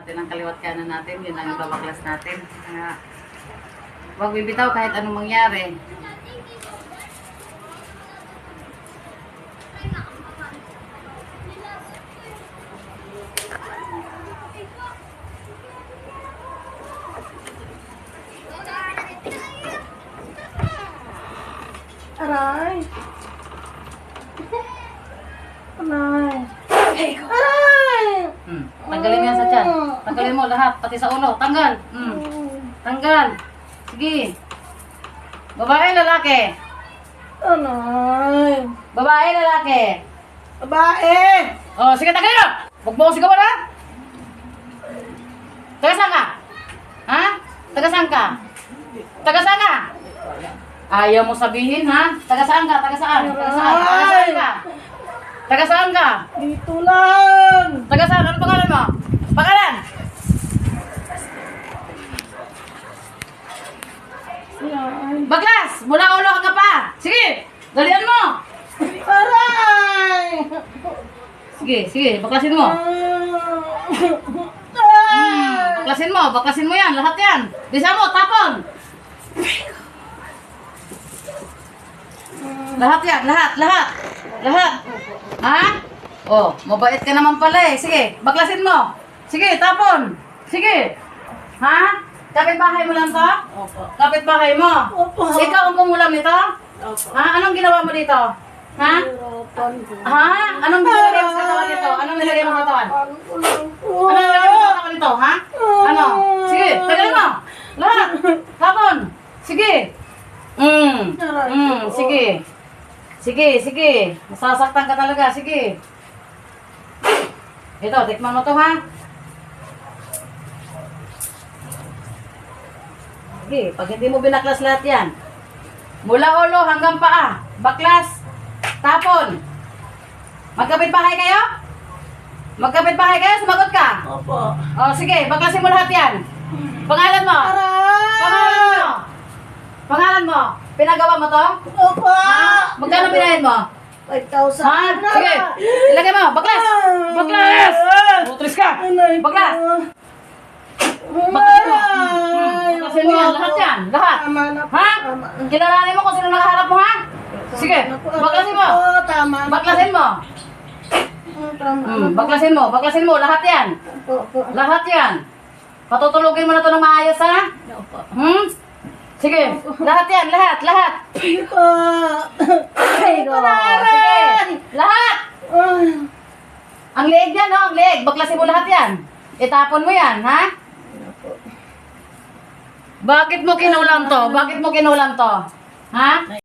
Natin ang kaliwat kanan natin, yun ang ibabaklas natin. Huwag bibitaw kahit anong mangyari. Aray! Aray! Aray! Tanggalin mo yan sa tiyan. Tanggalin mo lahat, pati sa ulo. Tanggal. Tanggal. Sige. Babae, lalaki. Aray! Babae, lalaki. Babae! Oh, sige, tanggalin mo. Huwag mo ko sigawan, ha? Taga saan ka? Ha? Taga saan ka? Taga saan ka? Ayaw mo sabihin, ha? Taga saan ka? Taga saan? Taga saan? Taga saan ka? Taga saan ka? Dito lang! Taga saan? Ano pangalan mo? Pangalan? Aray! Baklas! Mula ulo hanggang pa! Sige! Dalian mo! Aray! Sige, sige. Baklasin mo. Baklasin mo yan. Lahat yan. Bisa mo, tapon! Lahat yan, lahat. Ha? Oh, mabait ka naman pala eh. Sige, baklasin mo. Sige, tapon. Sige. Ha? Kapit-bahay mo lang to? Opo. Kapit-bahay mo? Opo. Ikaw ang kumulam nito? Opo. Ha? Anong ginawa mo dito? Ha? Hirapan ko. Ha? Anong nilagay mo sa katawan nito? Anong nilagay mo sa katawan? Ano Anong nilagay mo sa katawan nito? Ha? Ano? Sige, tagalin mo. Lahat. Tapon. Sige. Sige. Sige. Masasaktan ka talaga. Sige. Ito, tikman mo to, ha? Sige, pag hindi mo binaklas lahat yan. Mula ulo hanggang paa. Baklas. Tapon. Magkapit-bahay kayo? Magkapit-bahay kayo? Sumagot ka? Opo. O, sige, baklasin mo lahat yan. Pangalan mo? Aray! Pangalan mo? Pinagawa mo to? Opo! Ha? Magkano binayad mo? 5,000. Ha? Sige. Ilagay mo. Baklas! Baklas! Utris ka! Baklas! Baklasin mo. Baklasin mo yan. Lahat yan. Lahat. Tama na po. Ha? Tama. Kilalanin mo kung sino nakaharap mo, ha? Sige. Baklasin mo. Tama na po. Baklasin mo. Tama na po. Baklasin mo. Baklasin mo. Lahat yan. Opo. Lahat yan. Patutulugin mo na to ng maayos, ha? Opo. Sige. Lahat yan. Lahat. Opo. Sige. Lahat. Ang leeg yan, no? Ang leeg. Baklasin mo lahat yan. Itapon mo yan, ha? Bakit mo kinulam to? Ha?